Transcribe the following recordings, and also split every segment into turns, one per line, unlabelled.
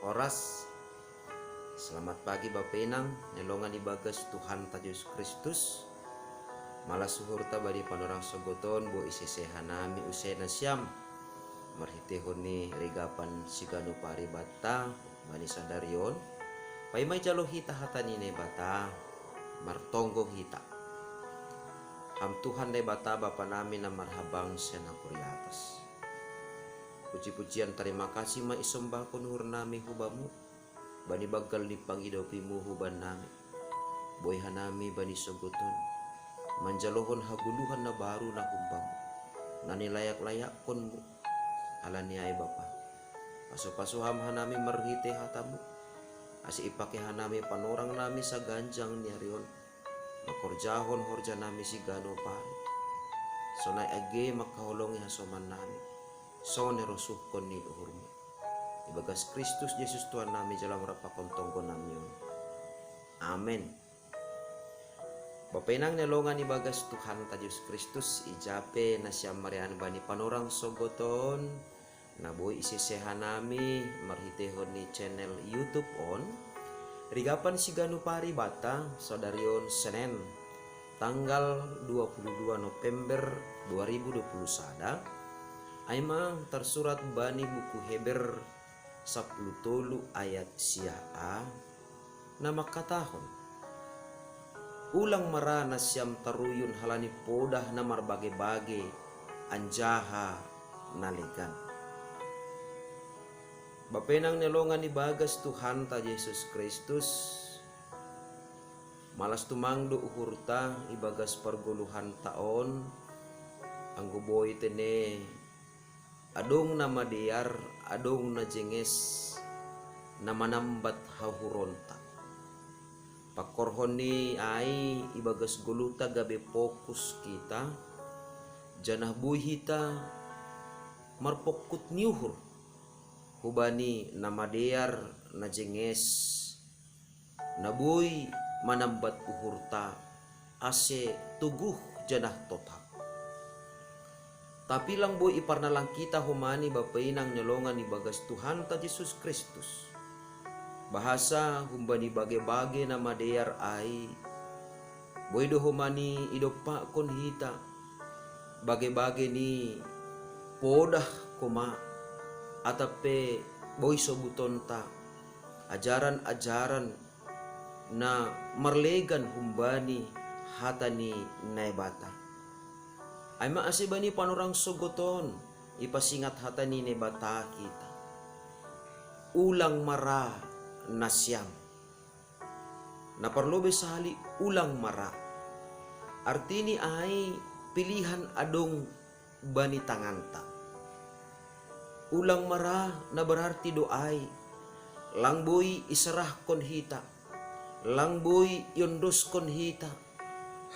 oras. Selamat pagi Bapak Inang, nelongan ibagas Tuhan ta Yesus Kristus. Malas suhur ta badi panorang sogoton bo isisehanami usai na siyam. Marhitehon ni regapan sigano pari bata bani sadarion. Paimay jalo hita hatanine bata martonggo hita. Am Tuhan de bata bapa namin na marhabang siya na kuriatas. Puji-pujian terima kasih ma isombah kunhur nami hubamu. Bani bagal ni pangidapimu huban nami. Boy hanami bani sogoton. Manjalohon haguluhan na baru na humbamu. Nanilayak-layak konmu. Alani ay bapa. Paso-pasoham hanami marhite hatamu. Asi ipake hanami panorang nami sa ganjang niarion. Makorjahon horja nami si gano pari. Sonay age makahulong hasoman nami. Son nerosuhkon ni uhurmu. Ibagas Kristus Yesus Tuhan nami jalan rapakontongko nami yun. Amen. Bapenang nelongan ibagas Tuhan ta Yesus Kristus ijape na siyam marian bani panorang sogoton. Naboy isisehan nami marhitehon ni channel YouTube on. Rigapan si Ganu Pari Bata Saudarion Senen tanggal 22 November 2021. Aima tersurat bani buku Heber 10 ayat siaa nama katahon ulang marana siam taruyun halani podah na marbage-bage anjaha nalegan. Bapenang nelongan ibagas Tuhan ta Yesus Kristus malas tumangdo uhurta ibagas perguluhan taon angguboy tene adong na madiyar, adong na jenges, na manambat hahuronta. Pakorhon ni ay ibagas guluta gabi fokus kita, janah buhita marpokut niuhur. Hubani na madiyar, na jenges, na buy manambat uhurta, ase tuguh janah totak. Tapi lang boy iparna lang kita humani bapainang nyolongan ibagas Tuhan ta Yesus Kristus. Bahasa humbani bage-bage na madeyar ay boy do humani idopa kon hita bage-bage ni podah kuma atape boy sobuton ta ajaran-ajaran na marlegan humbani hatani naibata. Ay maasibani panorang sogoton ipasingat hatani ne bata kita. Ulang mara nasyam. Naparlobe sali ulang mara. Artini ay pilihan adong bani tanganta. Ulang mara na berarti doay. Langboy isarah kon hita. Langboy yondos kon hita.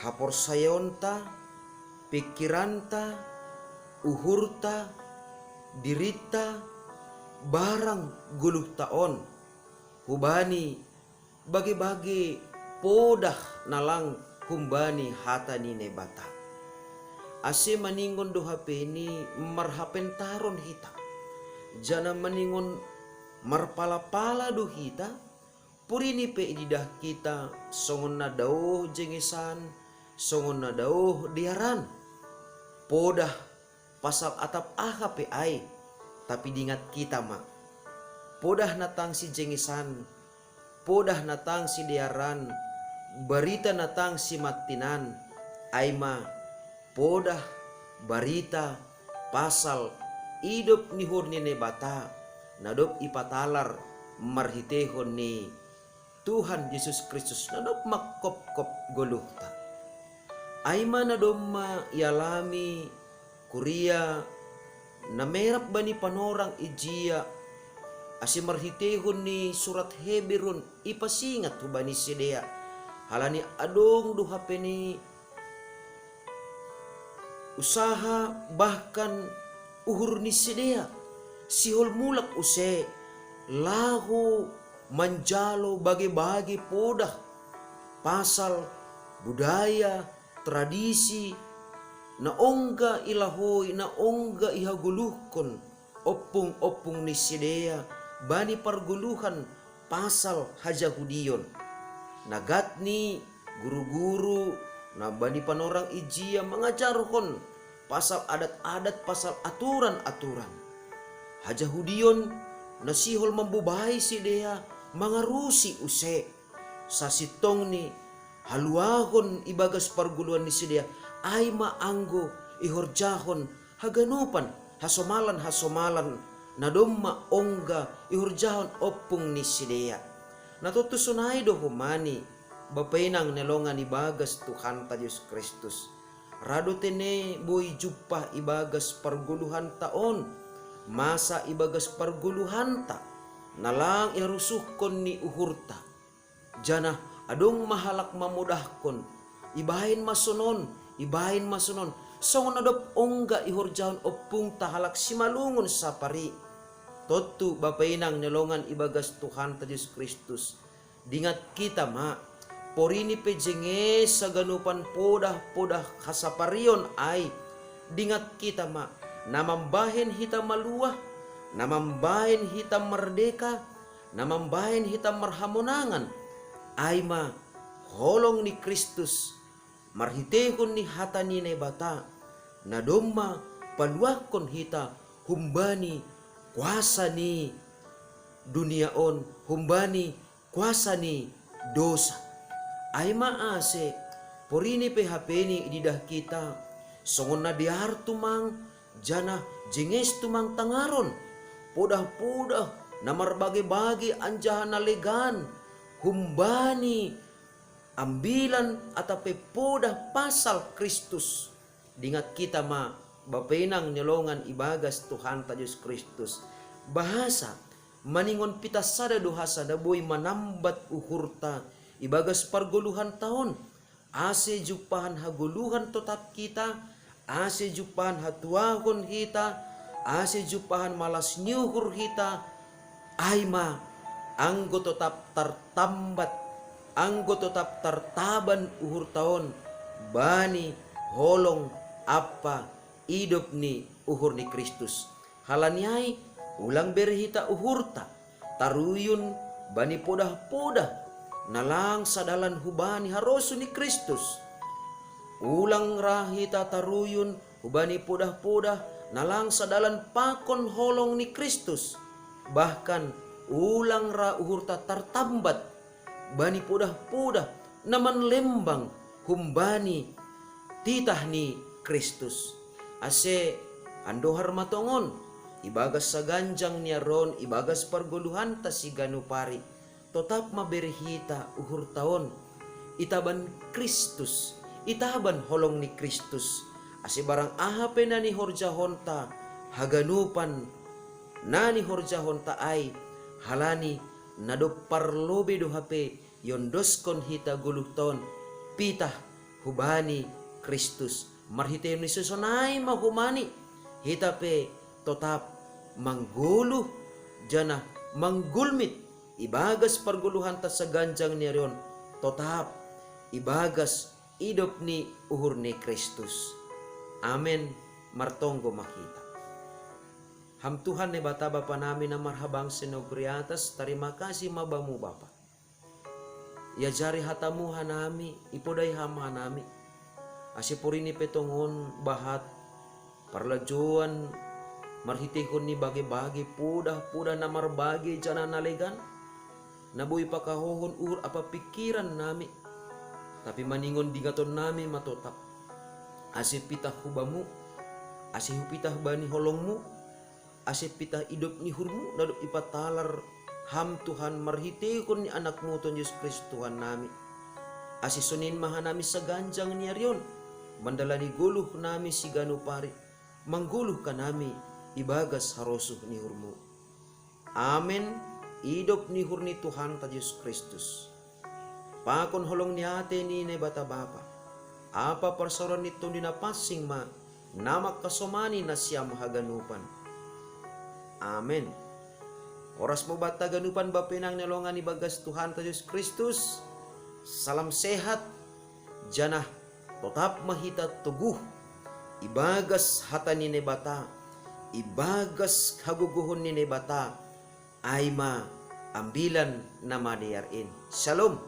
Hapor sayonta pikiranta, uhurta, dirita, barang guluh taon. Hubani bagi-bagi podah nalang humbani hatani nebata. Ase maningon do hapeni marhapen taron hita. Jana maningon marpala-pala do hita. Purini pe ididah kita songon na daw jengesan, songon na daw diaran. Podah pasal atap ahap ay tapi dingat kita ma podah natang si jengisan podah natang si diaran barita natang si matinan ay ma podah barita pasal idop ni hurni ne bata nadop ipatalar marhitehon ni Tuhan Yesus Kristus nadop makkop-kop goluhta. Aima na domma yalami kuria na merap bani panorang ijia asimarhitehon ni surat Heberon ipasingat hubani sidea halani adong duhapeni usaha bahkan uhur ni sidea sihol mulak use lahu manjalo bagi-bagi podah pasal budaya tradisi na ongga ilahoy na ongga ihaguluhkon opung-opung ni sidea bani perguluhan pasal hajahudion. Nagat ni guru-guru na bani panorang ijia mengajarkan pasal adat-adat, pasal aturan-aturan. Hajahudion nasihol membubahay si dia mangarusi use sa sitong ni haluahon ibagas parguluan ni si dia ay maanggo ihorjahon haganupan hasomalan na domma ongga ihorjahon opung ni si dia. Natutusunay do humani bapainang nelongan ibagas Tuhan ta Diyos Kristus. Rado tene boy jupah ibagas parguluhan taon. Masa ibagas parguluhan ta nalang irusuhkon ni uhurta. Jana adong mahalak mamudahkon. Ibahin masunon. Songon adop ongga ihorjahon opung tahalak simalungon sa pari. Totu bapainang nelongan ibagas Tuhan ta Diyos Kristus. Dingat kita porini pejenge sa ganupan podah kasaparion ay dingat kita namambahin hita maluah, namambahin hita merdeka, namambahin hita marhamonangan ay holong ni Kristus marhitehon ni hata ni nebata na domma paluakon hita humbani kuasa ni duniaon, humbani kuasa ni dosa. Ay maase porini pehapeni ididah kita songon na diar tumang jana jenges tumang tangaron podah-podah na marbagi-bagi anjahan na legan humbani ambilan atape podah pasal Kristus. Dingat kita bapenang nyelongan ibagas Tuhan ta Diyos Kristus. Bahasa maningon pitas sada duhasa da boy manambat uhurta ibagas parguluhan taon. Ase jupahan haguluhan tetap kita, ase jupahan hatuahon kita, ase jupahan malas nyuhur kita. Ayma anggo tetap tertambat, anggo tetap tertaban uhur taon. Bani holong apa hidup ni uhur ni Kristus. Halaniai ulang berhita uhurta taruyun bani podah-podah nalang sadalan hubani harosu ni Kristus. Ulang rahita taruyun hubani podah-podah nalang sadalan pakon holong ni Kristus. Bahkan ulang ra uhurta tartambat bani podah-podah naman lembang humbani titah ni Kristus. Ase andohar matongon ibagas sa ganjang niya ron ibagas parguluhan ta si ganupari tetap maberhita uhur taon itaban Kristus, itaban holong ni Kristus. Ase barang ahape na ni horjahonta haganupan na ni horjahonta ay halani nado parlobe do hape yondoskon hita guluh taon pitah hubani Kristus. Marhite ni susonay mahumani hitape tetap mangguluh jana manggulmit ibagas parguluhan ta sa ganjang ni ron tetap ibagas hidup ni uhur ni Kristus. Amen. Martonggo makita. Ham Tuhan ni bata Bapa namin na marhabang sinogriatas, terima kasih mabamu Bapa. Ya jari hatamu hanami, ipoday ham hanami. Asipurini petongon bahat parlajuan marhitihon ni bagi-bagi pudah-pudah na marbagi jana nalegan nabuy pakahohon ur apa pikiran nami tapi maningon digaton nami matotap asip pitah hubamu asip pitah bani holongmu asip pitah hidup ni hurmu nado ipatalar ham Tuhan marhitihon ni anakmu Tuhan Yesus Kristus Tuhan nami asisunin mahanami sa ganjang ni arion mandala ni guluh nami si ganupari mangguluh ka nami ibagas harosuh ni hurmu. Amen. Idop ni hurni Tuhan ta Yesus Kristus. Pakon holong ni ate ni ne bata Bapa. Apa persoron nito dinapasing namak kasomani na siyam haganupan. Amen. Oras mo bata ganupan bapenang nelongan ibagas Tuhan ta Yesus Kristus. Salam sehat. Janah tetap mahita tuguh ibagas hata ni nebata ibagas haguguhon ni nebata ay ma ambilan na madiyarin. Shalom.